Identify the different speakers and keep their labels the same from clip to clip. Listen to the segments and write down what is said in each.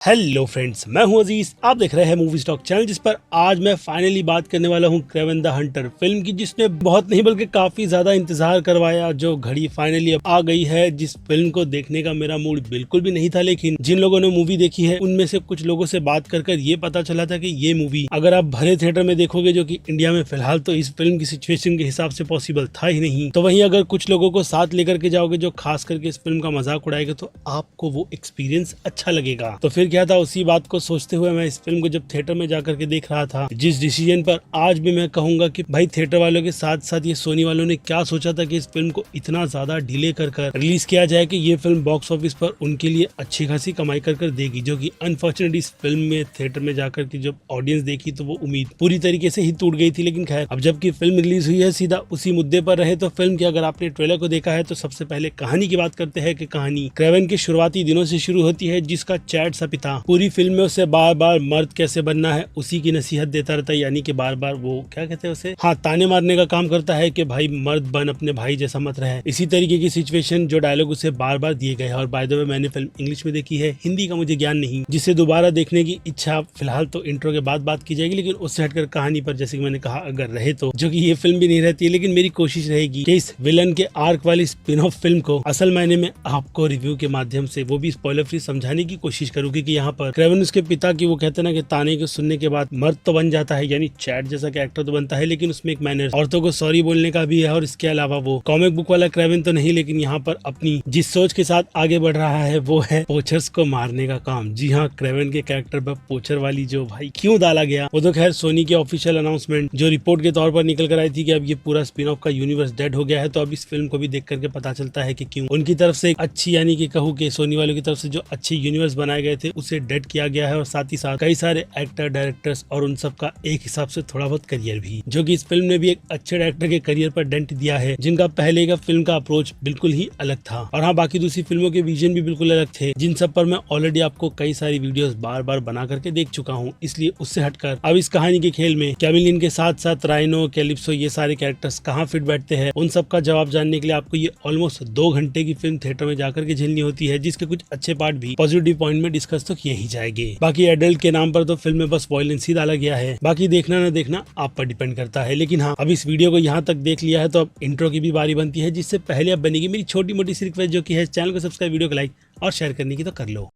Speaker 1: Hello friends, मैं हूं अजीज। आप देख रहे हैं मूवी स्टॉक चैनल, जिस पर आज मैं फाइनली बात करने वाला हूं क्रेवन द हंटर फिल्म की, जिसने बहुत नहीं बल्कि काफी ज्यादा इंतजार करवाया। जो घड़ी फाइनली अब आ गई है, जिस फिल्म को देखने का मेरा मूड बिल्कुल भी नहीं था, लेकिन जिन लोगों ने मूवी देखी है उनमें से कुछ लोगों से बात कर ये पता चला था कि ये मूवी अगर आप भरे थिएटर में देखोगे, जो कि इंडिया में फिलहाल तो इस फिल्म की सिचुएशन के हिसाब से पॉसिबल था ही नहीं, तो वहीं अगर कुछ लोगों को साथ लेकर के जाओगे जो खास करके इस फिल्म का मजाक उड़ाएगा, तो आपको वो एक्सपीरियंस अच्छा लगेगा। तो फिर क्या था, उसी बात को सोचते हुए मैं इस फिल्म को जब थिएटर में जाकर के देख रहा था, जिस डिसीजन पर आज भी मैं कहूंगा कि भाई थिएटर वालों के साथ साथ ये सोनी वालों ने क्या सोचा था कि इस फिल्म को इतना ज्यादा डिले कर रिलीज किया जाए कि ये फिल्म बॉक्स ऑफिस पर उनके लिए अच्छी खासी कमाई कर देगी। जो कि अनफॉर्चुनेटली इस फिल्म में थिएटर में जाकर के जब ऑडियंस देखी तो वो उम्मीद पूरी तरीके से ही टूट गई थी। लेकिन खैर, अब जबकि फिल्म रिलीज हुई है, सीधा उसी मुद्दे पर रहे तो फिल्म की अगर आपने ट्रेलर को देखा है तो सबसे पहले कहानी की बात करते हैं कि कहानी क्रेवन के शुरुआती दिनों से शुरू होती है, जिसका चैड सा पिता पूरी फिल्म में उसे बार बार मर्द कैसे बनना है उसी की नसीहत देता रहता है। यानी कि बार बार वो क्या कहते हैं उसे, हाँ, ताने मारने का काम करता है कि भाई मर्द बन, अपने भाई जैसा मत रहे। इसी तरीके की सिचुएशन जो डायलॉग उसे बार बार दिए गए हैं। और बाय द वे, मैंने फिल्म इंग्लिश में देखी है, हिंदी का मुझे ज्ञान नहीं, जिसे दोबारा देखने की इच्छा फिलहाल तो इंट्रो के बाद बात की जाएगी। लेकिन उससे हटकर कहानी पर जैसे कि मैंने कहा अगर रहे तो, जो कि ये फिल्म भी नहीं रहती है, लेकिन मेरी कोशिश रहेगी कि इस विलन के आर्क वाली स्पिन ऑफ फिल्म को असल मायने में आपको रिव्यू के माध्यम से, वो भी स्पॉइलर फ्री, समझाने की कोशिश करूंगी कि यहाँ पर क्रेवन उसके पिता की, वो कहते हैं ना कि ताने को सुनने के बाद मर्द तो बन जाता है, यानी चैट जैसा कैरेक्टर तो बनता है, लेकिन उसमें एक मैनर्स, औरतों को सॉरी बोलने का भी है। और इसके अलावा वो कॉमिक बुक वाला क्रेवन तो नहीं, लेकिन यहाँ पर अपनी जिस सोच के साथ आगे बढ़ रहा है वो है पोचर्स को मारने का काम। जी हाँ, क्रेवन के कैरेक्टर पर पोचर वाली जो भाई क्यों डाला गया, वो तो खैर सोनी की ऑफिशियल अनाउंसमेंट जो रिपोर्ट के तौर पर निकल कर आई थी कि अब ये पूरा स्पिन ऑफ का यूनिवर्स डेड हो गया है। तो अब इस फिल्म को भी देख करके पता चलता है कि क्यों उनकी तरफ से अच्छी, यानी कि कहूँ कि सोनी वालों की तरफ से जो अच्छे यूनिवर्स बनाए गए थे उसे डेड किया गया है। और साथ ही साथ कई सारे एक्टर, डायरेक्टर्स और उन सब का एक हिसाब से थोड़ा बहुत करियर भी, जो कि इस फिल्म ने भी एक अच्छे डायरेक्टर के करियर पर डेंट दिया है, जिनका पहले का फिल्म का अप्रोच बिल्कुल ही अलग था। और हाँ, बाकी दूसरी फिल्मों के विजन भी बिल्कुल अलग थे, जिन सब पर मैं ऑलरेडी आपको कई सारी वीडियोस बार बार बना करके देख चुका हूँ। इसलिए उससे हटकर अब इस कहानी के खेल में कैमिलिन के साथ साथ राइनो, कैलिप्सो, ये सारे कैरेक्टर्स कहाँ फिट बैठते हैं, उन सब का जवाब जानने के लिए आपको ये ऑलमोस्ट 2 घंटे की फिल्म थिएटर में जाकर के झेलनी होती है, जिसके कुछ अच्छे पार्ट भी पॉजिटिव पॉइंट में डिस्कस तो किए ही जाएंगे। बाकी एडल्ट के नाम पर तो फिल्म में बस वायलेंस ही डाला गया है, बाकी देखना ना देखना आप पर डिपेंड करता है। लेकिन हाँ, अब इस वीडियो को यहाँ तक देख लिया है तो अब इंट्रो की भी बारी बनती है, जिससे पहले अब बनेगी मेरी छोटी मोटी सी रिक्वेस्ट, जो कि है चैनल को सब्सक्राइब, वीडियो को लाइक और शेयर करने की तो कर लो।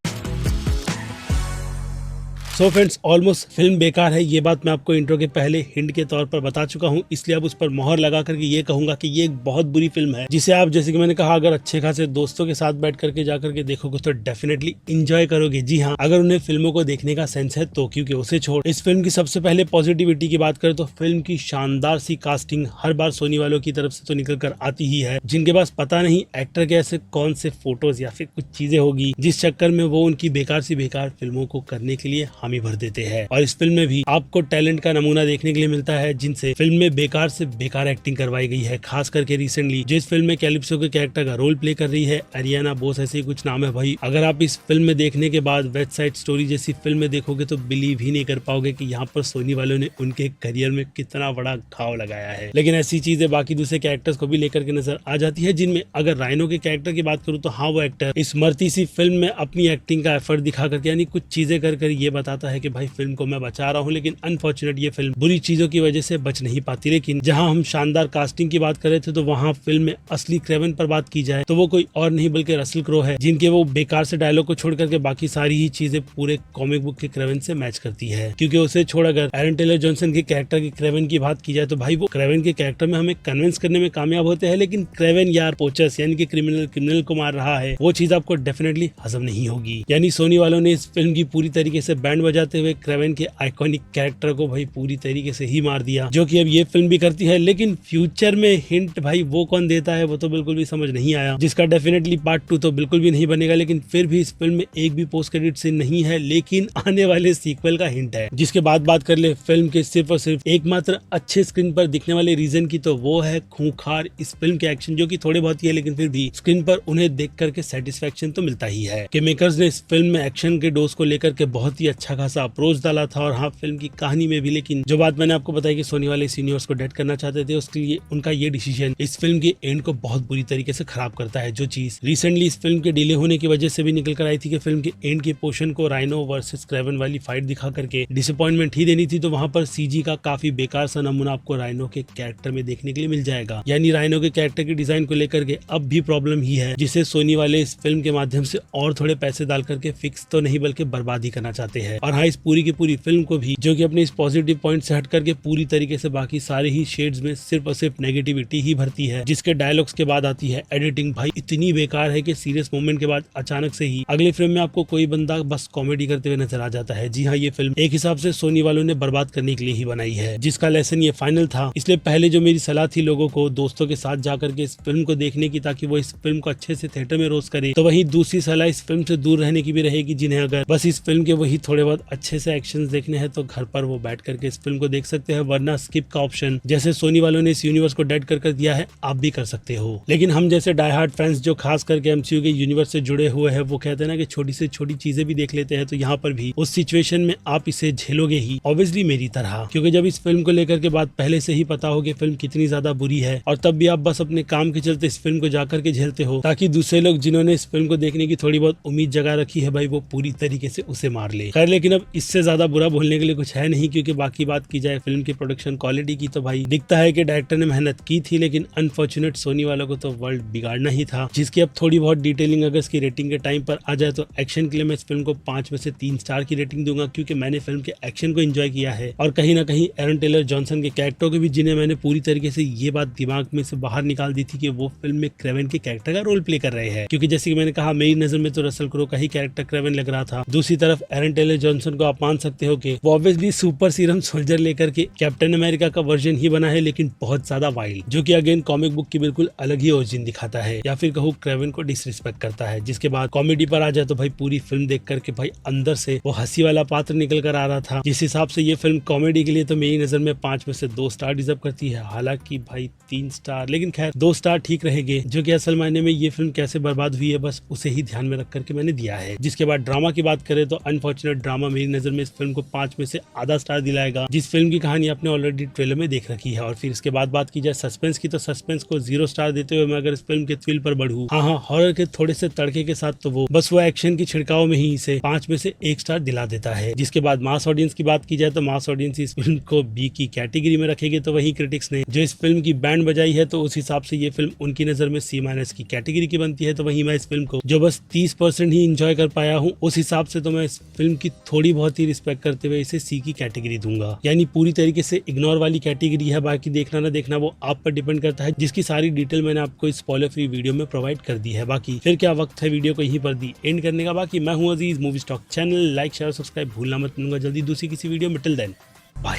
Speaker 1: सो फ्रेंड्स, ऑलमोस्ट फिल्म बेकार है, ये बात मैं आपको इंट्रो के पहले हिंट के तौर पर बता चुका हूँ। इसलिए अब उस पर मोहर लगा करके ये कहूंगा कि ये एक बहुत बुरी फिल्म है, जिसे आप, जैसे कि मैंने कहा, अगर अच्छे खासे दोस्तों के साथ बैठ करके जाकर के देखोगे तो डेफिनेटली इंजॉय करोगे। जी हाँ, अगर उन्हें फिल्मों को देखने का सेंस है तो, क्योंकि उसे छोड़ इस फिल्म की सबसे पहले पॉजिटिविटी की बात करें तो फिल्म की शानदार सी कास्टिंग हर बार सोनी वालों की तरफ से तो निकल कर आती ही है, जिनके पास पता नहीं एक्टर के ऐसे कौन से फोटोज या फिर कुछ चीजें होगी जिस चक्कर में वो उनकी बेकार सी बेकार फिल्मों को करने के लिए हामी भर देते हैं। और इस फिल्म में भी आपको टैलेंट का नमूना देखने के लिए मिलता है, जिनसे फिल्म में बेकार से बेकार एक्टिंग करवाई गई है। खास करके रिसेंटली जिस फिल्म में कैलिप्सो के कैरेक्टर का रोल प्ले कर रही है अरियाना बोस, ऐसे ही कुछ नाम है भाई, अगर आप इस फिल्म में देखने के बाद वेस्ट साइड स्टोरी जैसी फिल्म में देखोगे तो बिलीव ही नहीं कर पाओगे कि यहाँ पर सोनी वालों ने उनके करियर में कितना बड़ा घाव लगाया है। लेकिन ऐसी चीजें बाकी दूसरे कैरेक्टर्स को भी लेकर के नजर आ जाती है, जिनमें अगर राइनो के कैरेक्टर की बात करूँ तो हाँ, वो एक्टर इस मरती सी फिल्म में अपनी एक्टिंग का एफर्ट दिखा करके, यानी कुछ चीजें कर ये बताता है कि भाई फिल्म को मैं बचा रहा हूँ। लेकिन अनफॉर्चुनेट ये फिल्म बुरी चीजों की वजह से बच नहीं पाती। लेकिन जहां हम शानदार कास्टिंग की बात कर रहे थे, तो वहां फिल्म में असली क्रेवन पर बात की जाए तो वो कोई और नहीं बल्कि रसल क्रो है, जिनके वो बेकार से डायलॉग को छोड़ करके बाकी सारी ही चीजें पूरे कॉमिक बुक के क्रेवन से मैच करती है। क्योंकि उसे छोड़ अगर एरन टेलर जॉनसन के कैरेक्टर की क्रेवन की बात की जाए तो भाई वो क्रेवन के कैरेक्टर में हमें कन्विंस करने में कामयाब होते हैं, लेकिन क्रेवन यार पोचर्स यानी कि क्रिमिनल को मार रहा है, वो चीज आपको डेफिनेटली हजम नहीं होगी। यानी सोनी वालों ने इस फिल्म की पूरी तरीके से बैंड बजाते हुए क्रेवन के आइकॉनिक कैरेक्टर को भाई पूरी तरीके से ही मार दिया, जो कि अब ये फिल्म भी करती है। लेकिन फ्यूचर में हिंट भाई वो कौन देता है वो तो बिल्कुल भी समझ नहीं आया, जिसका डेफिनेटली पार्ट 2 तो बिल्कुल भी नहीं बनेगा। लेकिन फिर भी इस फिल्म में एक भी पोस्ट क्रेडिट सीन नहीं है, लेकिन आने वाले सीक्वल का हिंट है। जिसके बाद बात कर ले फिल्म के सिर्फ और सिर्फ एकमात्र अच्छे स्क्रीन पर दिखने वाले रीजन की, तो वो है खूंखार इस फिल्म के एक्शन, जो कि थोड़े बहुत ही है, लेकिन फिर भी स्क्रीन पर उन्हें देख करके सेटिस्फेक्शन तो मिलता ही है कि मेकर्स ने इस फिल्म में एक्शन के डोज को लेकर के बहुत ही अच्छा अच्छा खासा अप्रोच डाला था और हाँ फिल्म की कहानी में भी। लेकिन जो बात मैंने आपको बताई कि सोनी वाले इस यूनिवर्स को डेड करना चाहते थे, उसके लिए उनका ये डिसीजन इस फिल्म के एंड को बहुत बुरी तरीके से खराब करता है। जो चीज रिसेंटली इस फिल्म के डिले होने की वजह से भी निकल कर आई थी कि फिल्म के एंड के पोर्शन को राइनो वर्सेस क्रेवन वाली फाइट दिखा करके डिसअपॉइंटमेंट ही देनी थी, तो वहां पर सीजी का काफी बेकार सा नमूना आपको राइनो के कैरेक्टर में देखने के लिए मिल जाएगा। यानी राइनो के कैरेक्टर के डिजाइन को लेकर के अब भी प्रॉब्लम ही है, जिसे सोनी वाले इस फिल्म के माध्यम से और थोड़े पैसे डाल करके फिक्स तो नहीं बल्कि बर्बादी करना चाहते हैं। और हाँ, इस पूरी की पूरी फिल्म को भी जो कि अपने इस पॉजिटिव पॉइंट से हट करके पूरी तरीके से बाकी सारे ही शेड्स में सिर्फ और सिर्फ नेगेटिविटी ही भरती है, जिसके डायलॉग्स के बाद आती है एडिटिंग। भाई इतनी बेकार है कि सीरियस मोमेंट के बाद अचानक से ही अगले फिल्म में आपको कोई बंदा बस कॉमेडी करते हुए नजर आ जाता है। जी हाँ, ये फिल्म एक हिसाब से सोनी वालों ने बर्बाद करने के लिए ही बनाई है, जिसका लेसन ये फाइनल था। इसलिए पहले जो मेरी सलाह थी लोगों को दोस्तों के साथ जाकर के इस फिल्म को देखने की, ताकि वो इस फिल्म को अच्छे से थिएटर में रोज करे, तो वहीं दूसरी सलाह इस फिल्म से दूर रहने की भी रहेगी, जिन्हें अगर बस इस फिल्म के वही थोड़े बहुत अच्छे से एक्शन देखने हैं तो घर पर वो बैठ करके इस फिल्म को देख सकते हैं, वरना स्किप का ऑप्शन जैसे सोनी वालों ने इस यूनिवर्स को डेड कर दिया है आप भी कर सकते हो। लेकिन हम जैसे डाई हार्ड फैंस जो खास करके एमसीयू के यूनिवर्स से जुड़े हुए हैं, वो कहते हैं ना कि छोटी से छोटी चीजें भी देख लेते हैं, तो यहाँ पर भी उस सिचुएशन में आप इसे झेलोगे ही, ऑब्वियसली मेरी तरह, क्योंकि जब इस फिल्म को लेकर के बात पहले से ही पता हो कि फिल्म कितनी ज्यादा बुरी है, और तब भी आप बस अपने काम के चलते इस फिल्म को जाकर के झेलते हो, ताकि दूसरे लोग जिन्होंने इस फिल्म को देखने की थोड़ी बहुत उम्मीद जगा रखी है भाई वो पूरी तरीके से उसे मार ले। खैर, लेकिन अब इससे ज्यादा बुरा बोलने के लिए कुछ है नहीं, क्योंकि बाकी बात की जाए फिल्म की प्रोडक्शन क्वालिटी की, तो भाई दिखता है कि डायरेक्टर ने मेहनत की थी, लेकिन अनफॉर्चुनेट सोनी वालों को तो वर्ल्ड बिगाड़ना ही था, जिसकी अब थोड़ी बहुत डिटेलिंग अगर इसकी रेटिंग के टाइम पर आ जाए तो एक्शन के लिए मैं इस फिल्म को 5 में से 3 स्टार की रेटिंग दूंगा, क्योंकि मैंने फिल्म के एक्शन को एंजॉय किया है, और कहीं ना कहीं एरन टेलर जॉनसन के कैरेक्टर को भी, जिन्हें मैंने पूरी तरीके से ये बात दिमाग में से बाहर निकाल दी थी कि वो फिल्म में क्रेवन के कैरेक्टर का रोल प्ले कर रहे हैं। क्योंकि जैसे कि मैंने कहा, मेरी नजर में तो रसल क्रो का ही कैरेक्टर क्रेवन लग रहा था। दूसरी तरफ एरन टेलर जॉनसन को आप मान सकते हो कि वो ऑब्वियसली सुपर सीरम सोल्जर लेकर के कैप्टन अमेरिका का वर्जन ही बना है, लेकिन बहुत ज्यादा वाइल्ड, जो कि अगेन कॉमिक बुक की बिल्कुल अलग ही ओरिजिन दिखाता है, या फिर कहूँ क्रेवन को डिसरिस्पेक्ट करता है। जिसके बाद कॉमेडी पर आ जाए तो भाई पूरी फिल्म देख करके भाई अंदर से वो हंसी वाला पात्र निकल कर आ रहा था। जिस हिसाब से ये फिल्म कॉमेडी के लिए तो मेरी नजर में 5 में से 2 स्टार डिजर्व करती है, हालांकि भाई 3 स्टार, लेकिन खैर 2 स्टार ठीक रहेंगे, जो कि असल मायने में ये फिल्म कैसे बर्बाद हुई है बस उसे ही ध्यान में रख करके मैंने दिया है। जिसके बाद ड्रामा की बात करें तो अनफॉर्चुनेट ड्रामा मेरी नजर में इस फिल्म को 5 में से आधा स्टार दिलाएगा, जिस फिल्म की कहानी आपने ऑलरेडी ट्रेलर में देख रखी है। और फिर इसके बाद बात की जाए सस्पेंस की, तो सस्पेंस को 0 स्टार देते हुए मैं अगर इस फिल्म के थ्रिल पर बढ़ूं, हाँ हॉरर के थोड़े से तड़के के साथ, तो वो बस वो एक्शन की छिड़काव में ही इसे 5 में से 1 स्टार दिला देता है। जिसके बाद मास ऑडियंस की बात की जाए तो मास ऑडियंस इस फिल्म को बी की कैटेगरी में रखेगी, तो वही क्रिटिक्स ने जो इस फिल्म की बैंड बजाई है, तो उस हिसाब से ये फिल्म उनकी नजर में C- की कैटेगरी की बनती है। तो वहीं मैं इस फिल्म को जो बस 30% ही इंजॉय कर पाया हूँ, उस हिसाब से तो मैं इस फिल्म की थोड़ी बहुत ही रिस्पेक्ट करते हुए इसे C की कैटेगरी दूंगा। यानी पूरी तरीके से इग्नोर वाली कैटेगरी है, बाकी देखना ना देखना वो आप पर डिपेंड करता है, जिसकी सारी डिटेल मैंने आपको इस स्पॉइलर फ्री वीडियो में प्रोवाइड कर दी है। बाकी फिर क्या वक्त है वीडियो को यहीं पर दी एंड करने का। बाकी मैं हूँ Aziz, movie stock channel like share subscribe भूलना मत। मिलूंगा जल्दी दूसरी किसी वीडियो में, till then bye.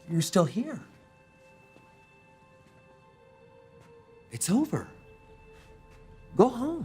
Speaker 2: You're still here. It's over. Go home.